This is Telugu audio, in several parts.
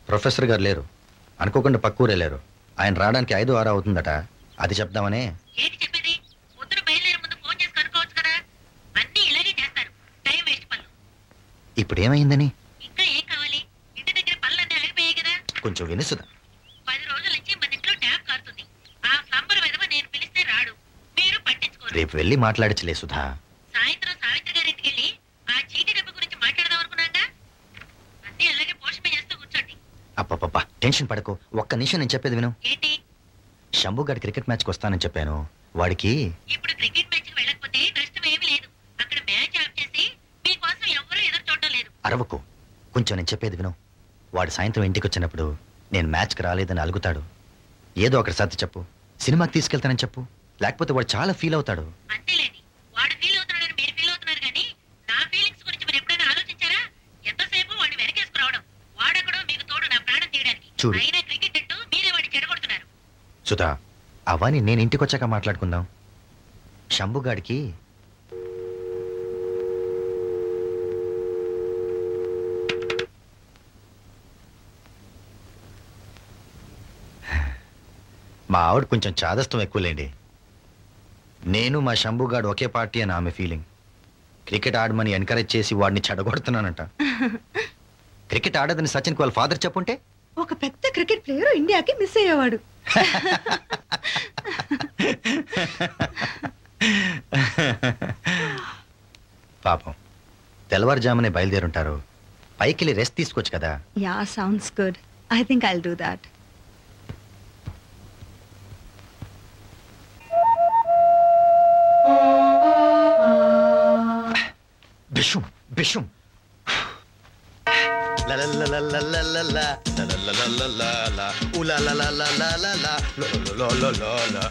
ప్రొఫెసర్ గారు లేరు, అనుకోకుండా పక్కూరే లేరు. ఆయన రావడానికి 5-6 అవుతుందట. అది చెప్దామనే. ఇప్పుడు ఏమైందని కొంచెం వినుసుదా. రేపు వెళ్ళి మాట్లాడచ్చులే సుధా. అప్పపప్పా టెన్షన్ పడకు, ఒక్క నిమిషం నేను చెప్పేది విను. శంభు గారి క్రికెట్ మ్యాచ్కి వస్తానని చెప్పాను. వాడికి ఇప్పుడు క్రికెట్ మ్యాచ్కి వెళ్ళకపోతే నష్టం ఏమీ లేదు. అక్కడ మ్యాచ్ ఆఫ్ చేసి మీకోసం ఎవరు ఎదురు చూడడం లేదు. అరవకు, కొంచెం నేను చెప్పేది విను. వాడు సాయంత్రం ఇంటికి వచ్చినప్పుడు నేను మ్యాచ్కి రాలేదని అలుగుతాడు. ఏదో ఒకటి సర్ది చెప్పు. సినిమాకి తీసుకెళ్తానని చెప్పు, లేకపోతే వాడు చాలా ఫీల్ అవుతాడు. అంతేలేండి, వాడు ఫీల్ అవుతున్నాడని మీరు ఫీల్ అవుతున్నారు కానీ నా ఫీలింగ్స్ గురించి మీరు ఎప్పుడైనా ఆలోచించారా? ఎంతసేపు వాడిని వెనకేసుకురావడం, వాడెక్కడో మీకు తోడు నా ప్రాణం తీయడానికి. చూడు, అయినా క్రికెట్ అంటూ మీరే వాడిని చెడగొడుతున్నారు. సుధా, అవని నేను ఇంటికి వచ్చాక మాట్లాడుకుందాం. శంభుగాడికి మా ఆవిడ కొంచెం చాదస్తం ఎక్కువలేండి. నేను మా శంభుగాడు ఒకే పార్టీ అని ఆమె ఫీలింగ్. క్రికెట్ ఆడమని ఎంకరేజ్ చేసి వాడిని చెడగొడుతున్నానంట. క్రికెట్ ఆడదని సచిన్ వాళ్ళ ఫాదర్ చెప్పుంటే ఒక పెద్ద క్రికెట్ ప్లేయర్ ఇండియాకి మిస్ అయ్యేవాడు. పాపం తెల్లవారుజామునే బయలుదేరుంటారు. పైకి రెస్ట్ తీసుకోవచ్చు కదా. Yeah, sounds good. I think I'll do that. బిషుం బిషుం la la la la la la la la la la la la la la ooh la la la la la la la la la la la.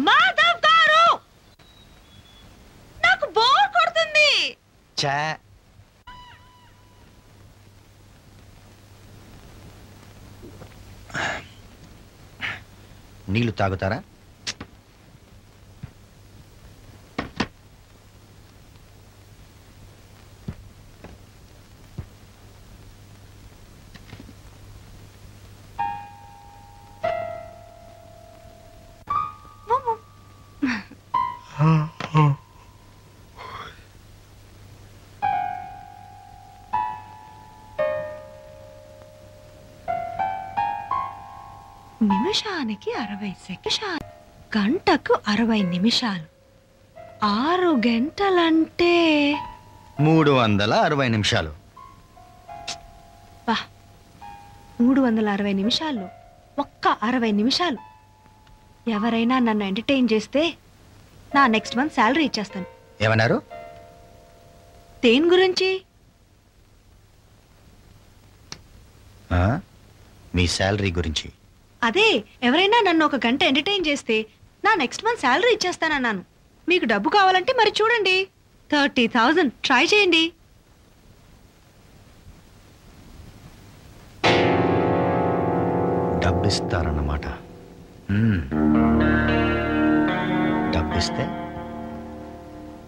Madhav గారు, నాకు బోర్ కొడుతుంది. చా నీళ్లు తాగుతారా? నిమిషానికి 60 సెకండ్లు, గంటకు 60 నిమిషాలు. 6 గంటలంటే 360 నిమిషాలు. 360 నిమిషాల్లో ఒక్క 60 నిమిషాలు ఎవరైనా నన్ను ఎంటర్టైన్ చేస్తే నా నెక్స్ట్ మంత్ శాలరీ ఇచ్చేస్తాను. ఏమన్నారు? దేని గురించి? మీ శాలరీ గురించి. అదే, ఎవరైనా నన్ను ఒక గంట ఎంటర్టైన్ చేస్తే నా నెక్స్ట్ మంత్ శాలరీ ఇచ్చేస్తానన్నాను. మీకు డబ్బు కావాలంటే మరి చూడండి, 30,000 ట్రై చేయండి. డబ్బిస్తారన్నమాట. డబ్బిస్తే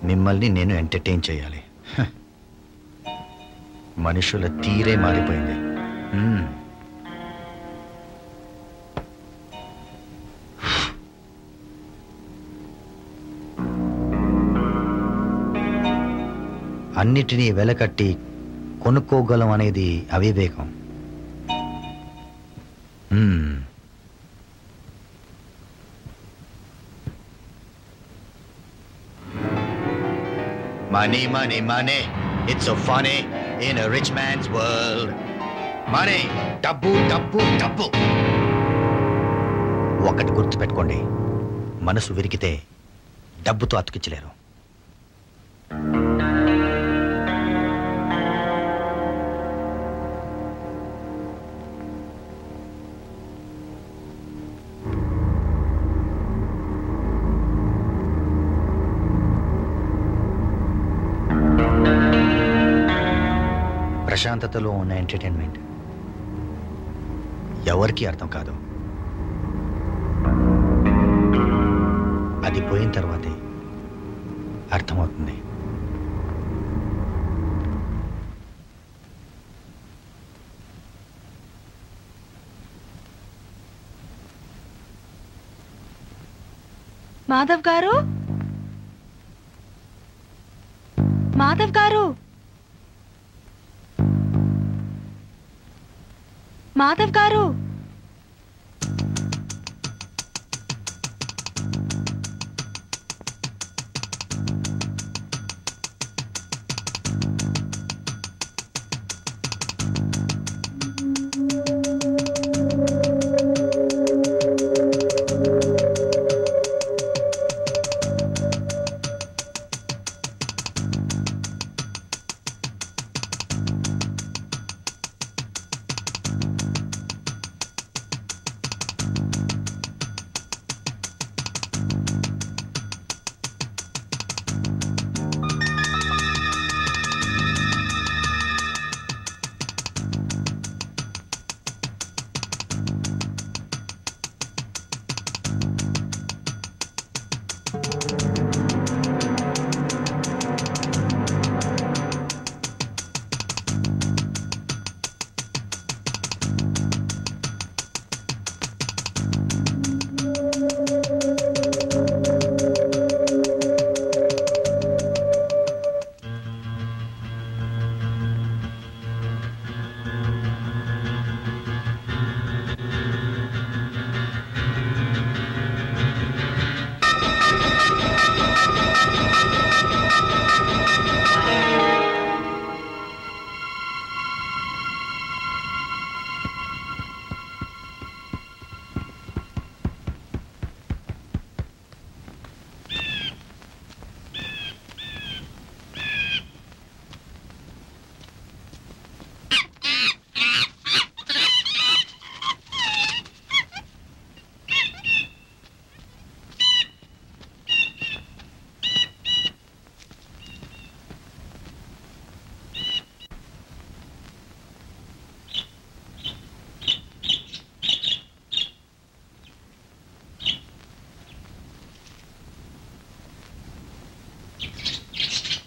మిమ్మల్ని నేను ఎంటర్టైన్ చేయాలి. మనుషుల తీరే మారిపోయింది. అన్నిటినీ వెలకట్టి కొనుక్కోగలం అనేది అవివేకం. Money, money, money. It's so funny in a rich man's world. Money, డబ్బు డబ్బు డబ్బు. ఒకటి గుర్తుపెట్టుకోండి, మనసు విరిగితే డబ్బుతో అతికించలేరు. ప్రశాంతతలో ఉన్న ఎంటర్టైన్మెంట్ ఎవరికీ అర్థం కాదు. అది పోయిన తర్వాతే అర్థమవుతుంది. మాధవ్ గారు, మాధవ్ గారు, మాధవ్ గారు.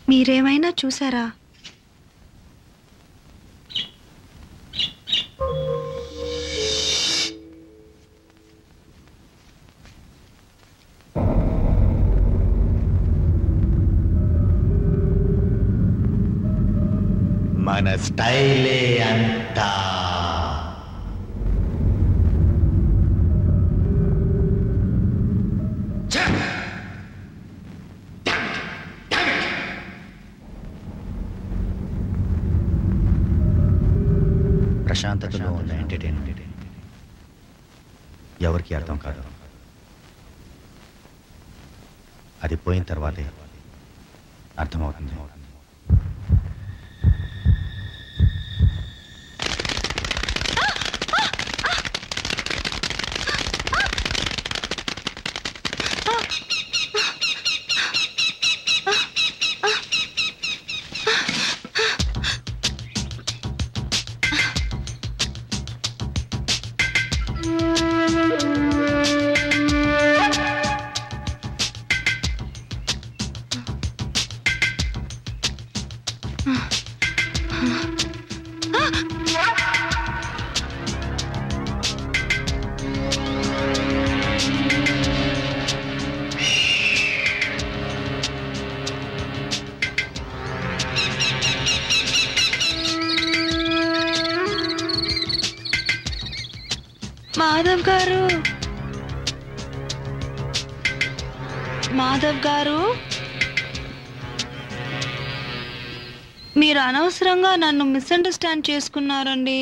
మీరేమైనా చూసారా? మన స్టైలే అంతా. ప్రశాంతతలో ఉన్న ఎంటర్టైన్మెంట్ ఎవరికి అర్థం కాదు. అది పోయిన తర్వాతే అర్థమవుతుంది. మాధవ్ గారు, మాధవ్ గారు, మీరు అనవసరంగా నన్ను మిస్అండర్స్టాండ్ చేసుకున్నారండి.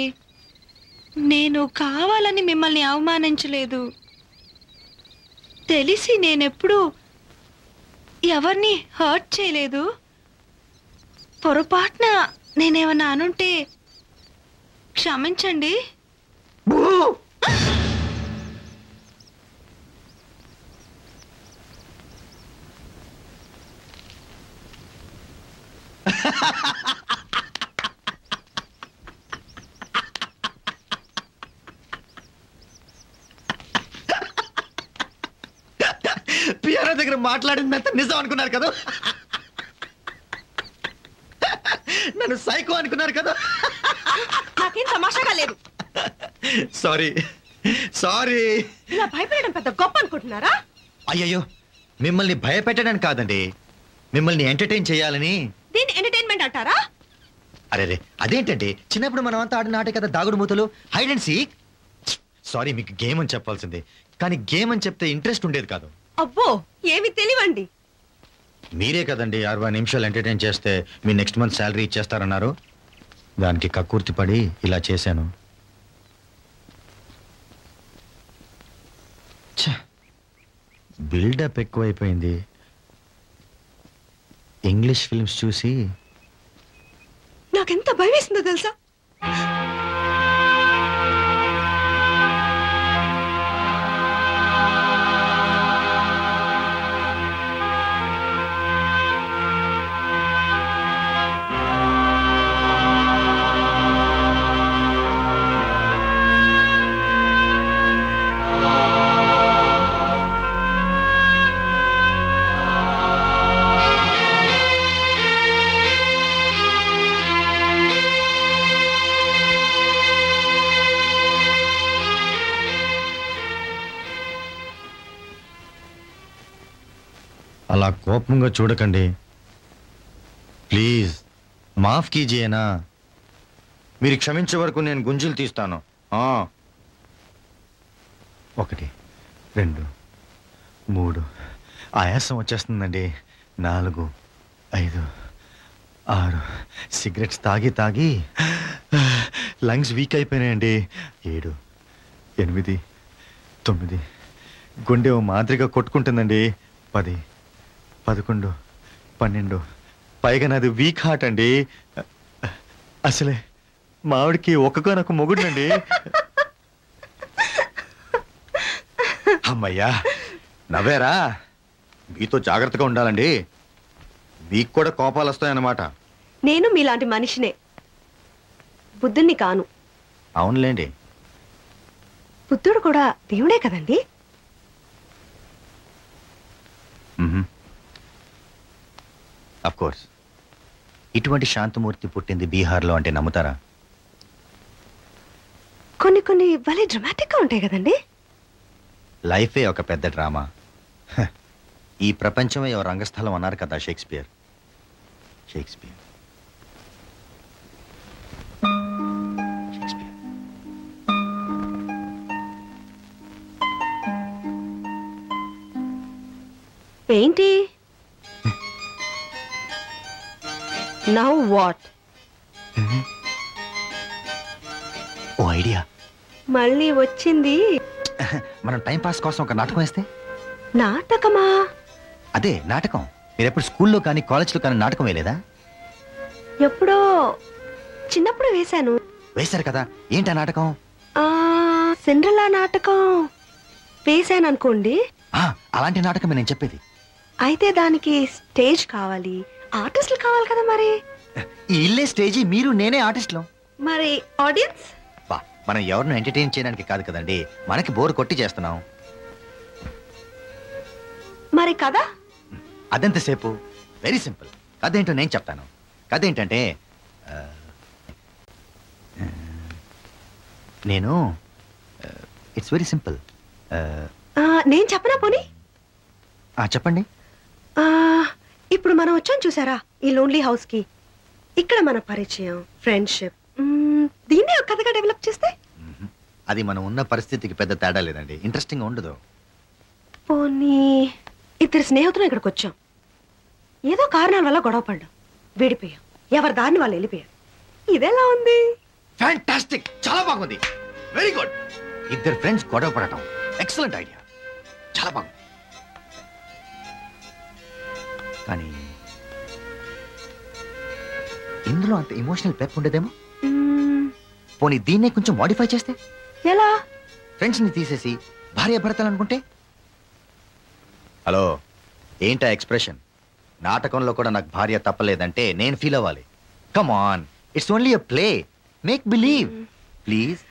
నేను కావాలని మిమ్మల్ని అవమానించలేదు. తెలిసి నేనెప్పుడు ఎవరిని హర్ట్ చేయలేదు. పొరపాటున నేనేమన్నా అనుంటే క్షమించండి. దగ్గర మాట్లాడిందంతా నిజం అనుకున్నారు కదా. నన్ను సైకో అనుకున్నారు కదా. నాకేం తమాషాగా లేదు. Sorry sorry. ఇలా భయపెట్టడం పెద్ద గొప్ప అనుకుంటున్నారా? అయ్యయ్యో, మిమ్మల్ని భయపెట్టడానికి కాదండి, మిమ్మల్ని ఎంటర్టైన్ చేయాలని. దీన్ని ఎంటర్టైన్మెంట్ అంటారా? అరే అదేంటండి, చిన్నప్పుడు మనం అంతా ఆడిన ఆటే కదా దాగుడు మూతలు, హైడ్ అండ్ సీక్. సారీ, మీకు గేమ్ అని చెప్పాల్సిందే, కానీ గేమ్ అని చెప్తే ఇంట్రెస్ట్ ఉండేది కాదు. అబ్బో, ఏమి తెలివండి. మీరే కదండి 60 నిమిషాలు ఎంటర్టైన్ చేస్తే మీ నెక్స్ట్ మంత్ శాలరీ ఇచ్చేస్తారన్నారు. దానికి కక్కుర్తి పడి ఇలా చేశాను. బిల్డప్ ఎక్కువైపోయింది. ఇంగ్లీష్ ఫిల్మ్స్ చూసి నాకెంత భయం వేసిందో తెలుసా? అలా కోపంగా చూడకండి ప్లీజ్. మాఫ్ కీజియేనా. మీరు క్షమించే వరకు నేను గుంజీలు తీస్తాను. 1 2 3 ఆయాసం వచ్చేస్తుందండి. 4 5 6 సిగరెట్స్ తాగి తాగి లంగ్స్ వీక్ అయిపోయినాయండి. 7 8 9 గుండె ఓ మాదిరిగా కొట్టుకుంటుందండి. 10 11 12 పైగా నాది వీక్ హార్ట్ అండి. అసలే మావిడికి ఒక్కగానొక్క మొగుడునండి. అమ్మయ్యా, నవ్వేరా. మీతో జాగ్రత్తగా ఉండాలండి, మీకు కూడా కోపాలు వస్తాయన్నమాట. నేను మీలాంటి మనిషినే, బుద్ధుణ్ణి కాను. అవునులేండి. బుద్ధుడు కూడా దేవుడే కదండి. Of course. ఇటువంటి శాంతమూర్తి పుట్టింది బీహార్లో అంటే నమ్ముతారా? కొన్ని భలే డ్రామాటిక్ గా ఉంటాయి కదండి. లైఫే ఒక పెద్ద డ్రామా. ఈ ప్రపంచమే ఓ రంగస్థలం అన్నారు కదా షేక్స్పియర్. ఏంటి? Now what? ఓ ఐడియా. మళ్ళీ వచ్చింది. మనం టైం పాస్ కోసం ఒక నాటకం వేస్తే. నాటకమా? అదే నాటకం. మీరు ఎప్పుడు స్కూల్లో కానీ కాలేజ్లో కానీ నాటకం వేయలేదా? ఎప్పుడో చిన్నప్పుడు వేశాను. వేశారు కదా, ఏంటా నాటకం? సిండ్రెల్లా నాటకం వేశాను అనుకోండి. అలాంటి నాటకమే నేను చెప్పేది. అయితే దానికి స్టేజ్ కావాలి, ఆర్టిస్టులు కావాలి కదా. మరి ఈ ఇల్లే స్టేజీ, మీరు నేనే ఆర్టిస్టులు. మరి ఆడియన్స్? మనం ఎవరిని ఎంటర్టైన్ చేయడానికి కాదు కదండి, మనకి బోర్ కొట్టి చేస్తున్నాం. మరి కథ? అదెంతసేపు? Very simple. కథ ఏంటో నేను చెప్తాను. కథ ఏంటంటే, నేను ఇట్స్ వెరీ సింపుల్. నేను చెప్పనా పోనీ? చెప్పండి. ఇప్పుడు మనం వచ్చాం చూసారా ఈ లోన్లీ హౌస్ కి. ఇక్కడ మన పరిచయం, ఫ్రెండ్షిప్, దీన్నే ఒక కథగా డెవలప్ చేస్తే. అది మనం ఉన్న పరిస్థితికి పెద్ద తేడా లేదండి, ఇంట్రెస్టింగ్ ఉండదు. పోనీ ఇద్దరు స్నేహితులు ఇక్కడికి వచ్చాం, ఏదో కారణాల వల్ల గొడవ పడ్డాం, విడిపోయాం, ఎవరి దారిని వాళ్ళు వెళ్ళిపోయారు. ఇదెలా ఉంది? ఫ్యాంటాస్టిక్, చాలా బాగుంది, వెరీ గుడ్. ఇద్దరు ఫ్రెండ్స్ గొడవ పడటం ఎక్సలెంట్ ఐడియా, చాలా బాగుంది. కానీ ఇందులో అంత ఎమోషనల్ పెప్ ఉండేదేమో. పోనీ దీన్నే కొంచెం మోడిఫై చేస్తే? ఎలా? ఫ్రెండ్స్ ని తీసేసి భార్య భర్తలు అనుకుంటే? హలో, ఏంటా ఎక్స్ప్రెషన్? నాటకంలో కూడా నాకు భార్య తప్పలేదంటే నేను ఫీల్ అవ్వాలి. Come on, it's only a play, make believe. Please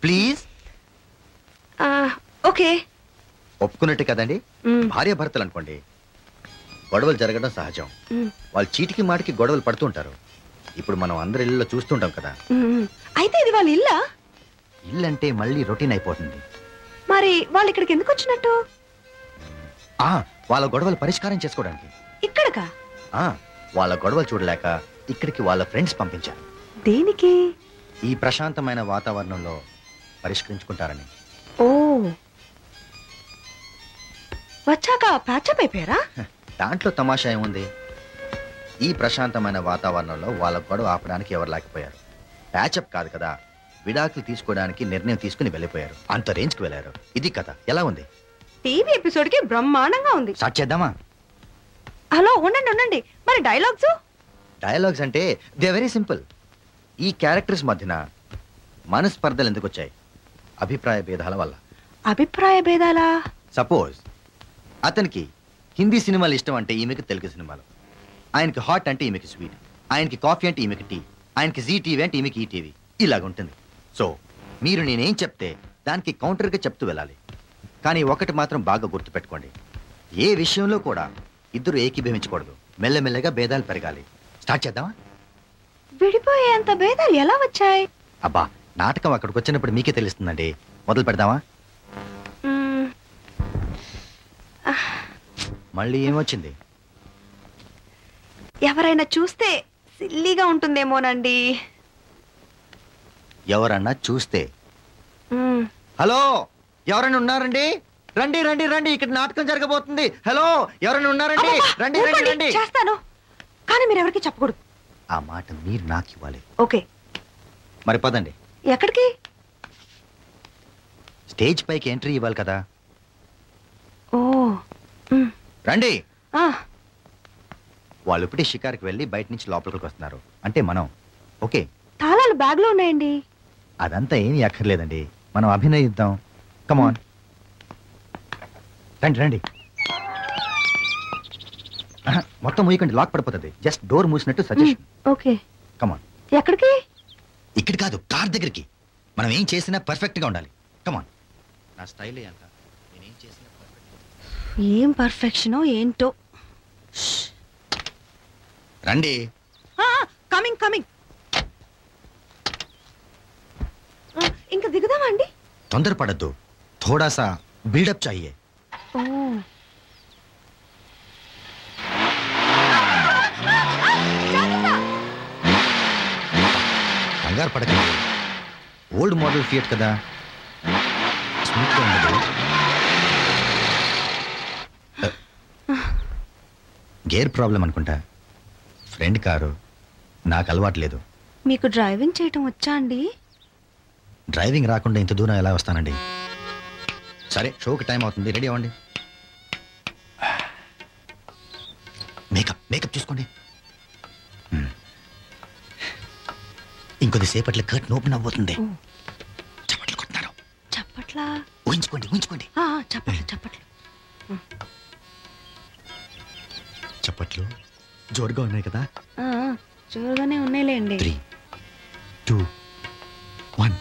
please. Okay, ఒప్పుకున్నట్టు కదండి. భార్య భర్తలు అనుకోండి, గొడవలు జరగడం సహజం. వాళ్ళు చీటికి మాటికి గొడవలు పడుతుంటారు. ఇప్పుడు మనం అందరి ఇళ్ళలో చూస్తుంటాం కదా. అయితే ఇది వాళ్ళ ఇల్లా? ఇల్లంటే మళ్ళీ రొటీన్ అయిపోతుంది. మరి వాళ్ళు ఇక్కడికి ఎందుకు వచ్చినట్టు? వాళ్ళ గొడవలు పరిష్కారం చేసుకోవడానికి. ఇక్కడకా? వాళ్ళ గొడవలు చూడలేక ఇక్కడికి వాళ్ళ ఫ్రెండ్స్ పంపించారు. దేనికి? ఈ ప్రశాంతమైన వాతావరణంలో పరిష్కరించుకుంటారని. ఓ, వచ్చాక ప్యాచప్ అయిపోయారా? దాంట్లో తమాషా ఏముంది? ఈ ప్రశాంతమైన వాతావరణంలో వాళ్ళ గొడవ ఆపడానికి ఎవరు లేకపోయారు. ప్యాచప్ కాదు కదా, విడాకులు తీసుకోవడానికి నిర్ణయం తీసుకుని వెళ్ళిపోయారు. అంత రేంజ్కి వెళ్ళారు. ఇది కథ. ఎలా ఉంది? టీవీ ఎపిసోడ్ కి బ్రహ్మాండంగా ఉంది. స్టార్ట్ చేద్దామా? హలో, ఉండండి. మరి డైలాగ్స్ అంటే దే వెరీ సింపుల్. ఈ క్యారెక్టర్స్ మధ్యన మనస్పర్ధలు ఎందుకు వచ్చాయి? అభిప్రాయ భేదాల వల్ల. అభిప్రాయ భేదాలా? సపోజ్ అతనికి హిందీ సినిమాలు ఇష్టం అంటే ఈమెకి తెలుగు సినిమాలు, ఆయనకి హాట్ అంటే ఈమెకి స్వీట్, ఆయనకి కాఫీ అంటే ఈమెకి టీ, ఆయనకి జీ టీవీ అంటే ఈమెకి ఈటీవీ. ఇలాగుంటుంది. సో మీరు నేనేం చెప్తే దానికి కౌంటర్గా చెప్తూ వెళ్ళాలి. కానీ ఒకటి మాత్రం బాగా గుర్తుపెట్టుకోండి, ఏ విషయంలో కూడా ఇద్దరు ఏకీభవించకూడదు. మెల్లమెల్లగా భేదాలు పెరగాలి. స్టార్ట్ చేద్దామా? విడిపోయేంత భేదాలు ఎలా వచ్చాయి? అబ్బా, నాటకం అక్కడికి వచ్చినప్పుడు మీకే తెలుస్తుందండి. మొదలు పెడదామా? మళ్ళీ ఏమొచ్చింది? ఎవరైనా చూస్తే సిల్లీగా ఉంటుందేమోనండి. ఎవరన్నా చూస్తే? హలో, ఎవరైనా ఉన్నారండి? రండి రండి రండి, ఇక్కడ నాటకం జరగబోతుంది. హలో, ఎవరైనా ఉన్నారండి? రండి రండి రండి. చేస్తాను, కానీ మీరు ఎవరికి చెప్పకూడదు. ఆ మాట మీరు నాకు ఇవ్వాలి. ఓకే, మరి పదండి. ఎక్కడికి? స్టేజ్ పైకి ఎంట్రీ ఇవ్వాలి కదా. ఓ, రండి. వాళ్ళు ఇప్పుడే షికార్కి వెళ్ళి బయట నుంచి లోపలికి వస్తున్నారు. అంటే మనం ఓకే. తాళాలు బ్యాగ్ లో ఉన్నాయండి. అదంతా ఏమీ అక్కర్లేదండి, మనం అభినయిద్దాం. కమాన్, రండి రండి. మొత్తం మూయకండి, లాక్ పడిపోతుంది. జస్ట్ డోర్ మూసినట్టు సజెషన్. Okay, come on. ఎక్కడికి? ఇక్కడ కాదు, కార్ దగ్గరికి. మనం ఏం చేసినా పర్ఫెక్ట్ గా ఉండాలి. కమాన్. నా స్టైల్ అంత, నేనేం చేసినా పర్ఫెక్ట్. ఏం పర్ఫెక్షనో ఏంటో. రండి. Coming coming. ఇంకా దిగుదామా అండి? తొందరపడద్దు, థోడాసా బిల్డప్ చాహియే. ఓ, కంగారు పడకండి. ఓల్డ్ మోడల్ ఫియట్ కదా, స్మూత్ గా ఉండదు. గేర్ ప్రాబ్లం అనుకుంటా. ఫ్రెండ్ కారు, నాకు అలవాటు లేదు. మీకు డ్రైవింగ్ చేయటం వచ్చా అండి? డ్రైవింగ్ రాకుండా ఇంత దూరం ఎలా వస్తానండి? సరే, షోకి టైం అవుతుంది, రెడీ అవ్వండి. మేకప్ చూసుకోండి. ఇంకొద్ది సేపట్లో కర్టన్ ఓపెన్ అవ్వబోతుంది. చప్పట్లు కొడుతున్నారు. చప్పట్లా? ఊహించుకోండి. చప్పట్లు. చప్పట్లు జోరుగా ఉన్నాయి కదా? జోరుగానే ఉన్నాయిలేండి. 3, 2, 1.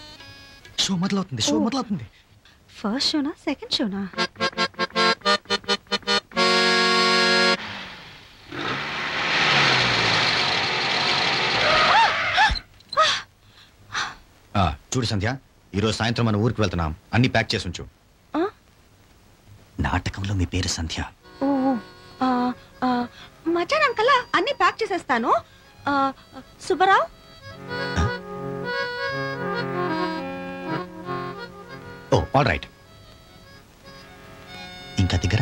షో మొదలవుతుంది. ఫస్ట్ షోనా, సెకండ్ షోనా? చూడు సంధ్య, ఈరోజు సాయంత్రం మన ఊరికి వెళ్తున్నాం. అన్ని ప్యాక్ చేసి ఉంచు. నాటకంలో మీ పేరు సంధ్య. మధ్యాహ్నం కల్లా అన్ని ప్యాక్ చేసేస్తాను. Subbarao, all right. ఇంకా దగ్గర?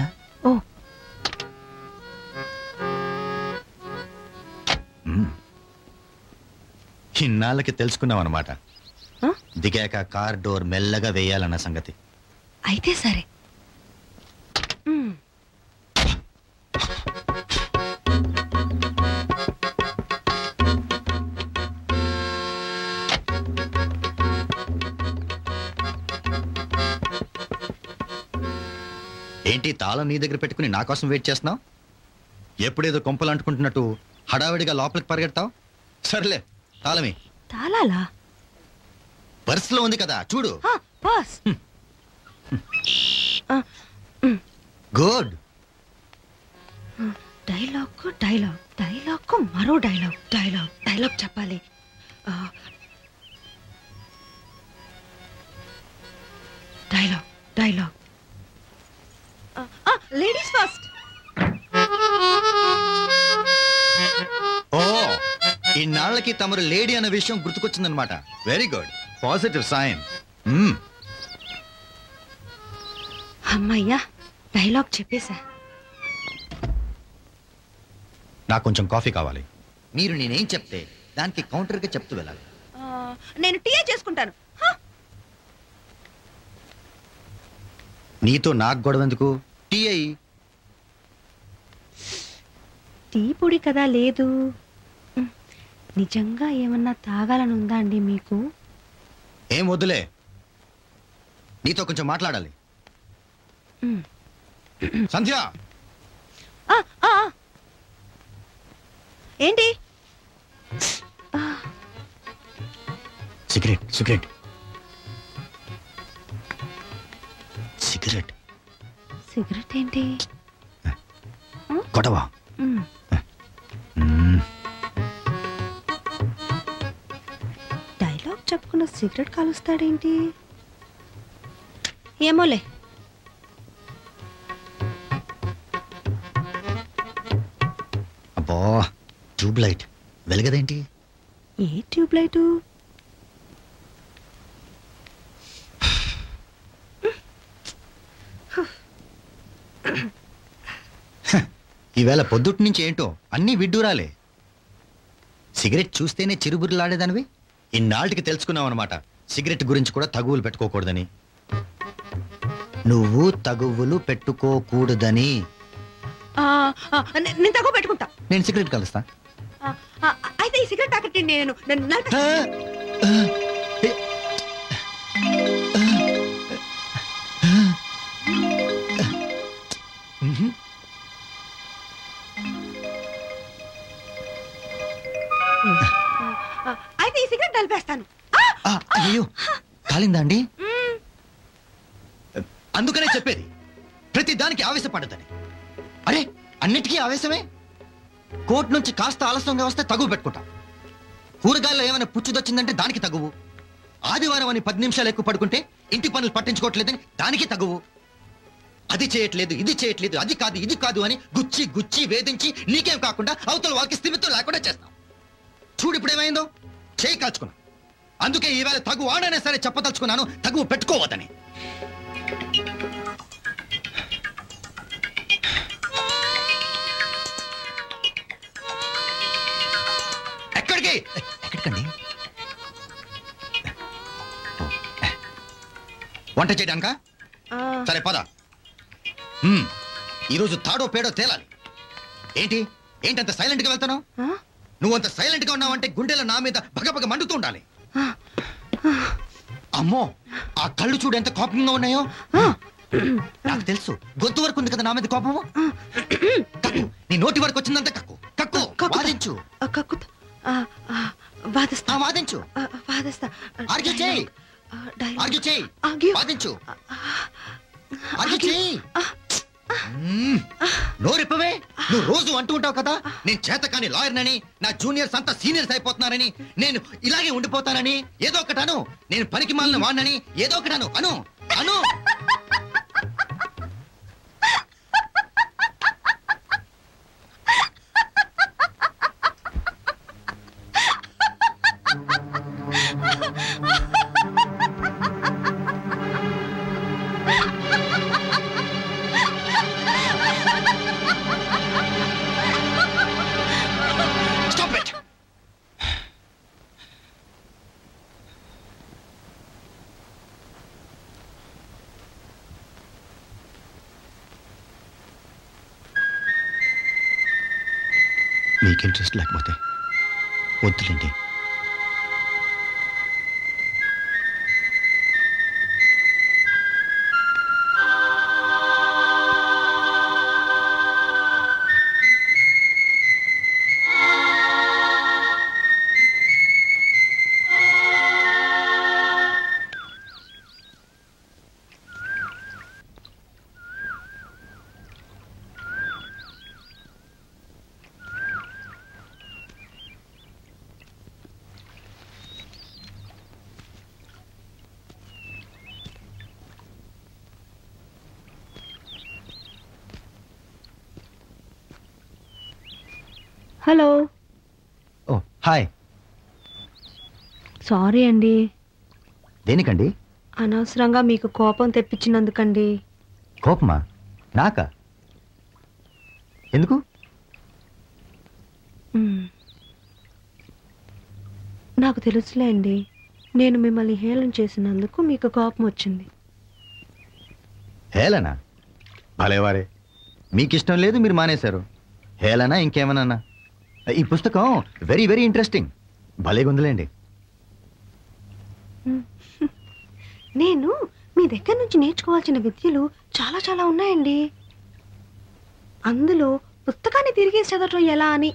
ఇన్నాళ్ళకి తెలుసుకున్నాం అన్నమాట. దిగాక కార్ డోర్ మెల్లగా వేయాలన్న సంగతి. అయితే సరే. ఏంటి తాళం నీ దగ్గర పెట్టుకుని నా కోసం వెయిట్ చేస్తున్నావు? ఎప్పుడేదో కొంపలు అంటుకుంటున్నట్టు హడావిడిగా లోపలికి పరిగెడతావు. సర్లే, తాళమే. తాళాలా? పర్సులో ఉంది కదా, చూడు. Purse. Good. Dialogue dialogue dialogue మరో డైలాగ్ డైలాగ్ డైలాగ్ చెప్పాలి. Dialogue dialogue ladies first. ఓ, ఇన్నాళ్ళకి తమరు లేడీ అన్న విషయం గుర్తుకొచ్చిందనమాట. Very good, positive sign. అమ్మయ్యా, డైలాగ్ చెప్పేశా. నాకు కొంచెం కాఫీ కావాలి. మీరు నేనేం చెప్తే దానికి కౌంటర్గా చెప్తూ వెళ్ళాలి. నేను టీయే చేసుకుంటాను. నీతో నాకు గొడవ ఎందుకు? టీ అయ్యి. టీ పొడి కదా లేదు. నిజంగా ఏమన్నా తాగాలని ఉందా అండి మీకు? ఏం వద్దులే, నీతో కొంచెం మాట్లాడాలి. సంధ్య, ఏంటి? సిగరెట్ సిగరెట్ సిగరెట్ సిగరెట్ ఏంటి? కొట్టవా? డైలాగ్ చెప్పుకున్న సిగరెట్ కాలుస్తాడేంటి? ఏమోలే. అబ్బా, ట్యూబ్ లైట్ వెలగదేంటి? ఏ ట్యూబ్ లైటు? ఈవేళ పొద్దుటి నుంచి ఏంటో అన్నీ విడ్డూరాలే. సిగరెట్ చూస్తేనే చిరుబుర్లాడేదానివి. ఇన్నాళ్ళకి తెలుసుకున్నావు అనమాట సిగరెట్ గురించి కూడా తగువులు పెట్టుకోకూడదని. నువ్వు తగువులు పెట్టుకోకూడదని. నేను తక్కువ పెట్టుకుంటా. నేను సిగరెట్ కలుస్తా. అయితే ఈ సిగరెట్ ప్యాకెట్ నేను అయితే ఈ సిగరెట్ నలిపేస్తాను. అయ్యో, కాలిందా అండి? అందుకనే చెప్పేది ప్రతి దానికి ఆవేశపడదని. అరే, అన్నిటికీ ఆవేశమే. కోర్టు నుంచి కాస్త ఆలస్యంగా వస్తే తగువు పెట్టుకుంటా. కూరగాయల్లో ఏమైనా పుచ్చుదొచ్చిందంటే దానికి తగువు. ఆదివారం అని 10 నిమిషాలు ఎక్కువ పడుకుంటే ఇంటి పనులు పట్టించుకోవట్లేదని దానికి తగువు. అది చేయట్లేదు, ఇది చేయట్లేదు, అది కాదు, ఇది కాదు అని గుచ్చి గుచ్చి వేధించి నీకేం కాకుండా అవతల వాళ్ళకి స్థిమితం లేకుండా చేస్తాం. చూడు ఇప్పుడు ఏమైందో, చేయి కాల్చుకున్నా. అందుకే ఈవేళ తగువు ఆడైనా సరే చెప్పదలుచుకున్నాను, తగువు పెట్టుకోవద్దని. ఎక్కడికండి? వంట చేయడానికా? సరే పద. ఈరోజు తాడో పేడో తేలాలి. ఏంటి ఏంటంత సైలెంట్ గా వెళ్తాను? నువ్వంత సైలెంట్ గా ఉన్నావంటే గుండెల నా మీద భగభగ మండుతూ ఉండాలి. అమ్మో, ఆ కళ్ళు చూడు ఎంత కోపంగా ఉన్నాయో. నాకు తెలుసు, గొంతు వరకు ఉంది కదా నా మీద కోపము. కక్కు, నీ నోటి వరకు వచ్చిందంత కక్కు. కక్కు, వాదించు. వాదించు. ఆర్గ్యూ చేయి. ఆర్గ్యూ చేయి. వాదించు. ఆర్గ్యూ చేయి. నోరిప్పవే. నువ్వు రోజు అంటూ ఉంటావు కదా, నేను చేతకాని లాయర్నని, నా జూనియర్స్ అంతా సీనియర్స్ అయిపోతున్నారని, నేను ఇలాగే ఉండిపోతానని. ఏదో ఒకటాను, నేను పనికి మాలిన వాడినని ఏదో ఒకటాను అను. అను. మీకు ఇంట్రెస్ట్ లేకపోతే వద్దులేండి. హలో. ఓ హాయ్. సారీ అండి, దేనికండి? అనవసరంగా మీకు కోపం తెప్పించినందుకండి. కోపమా? నాకా? ఎందుకు? నాకు తెలుసులే అండి, నేను మిమ్మల్ని హేళన చేసినందుకు మీకు కోపం వచ్చింది. హేళనా? భలేవారే, మీకు ఇష్టం లేదు, మీరు మానేశారు. హేళనా ఇంకేమన్నా? ఈ పుస్తకం వెరీ వెరీ ఇంట్రెస్టింగ్, భలేగుందిలేండి. నేను మీ దగ్గర నుంచి నేర్చుకోవాల్సిన విద్యలు చాలా చాలా ఉన్నాయండి. అందులో పుస్తకాన్ని తిరిగి చదవటం ఎలా అని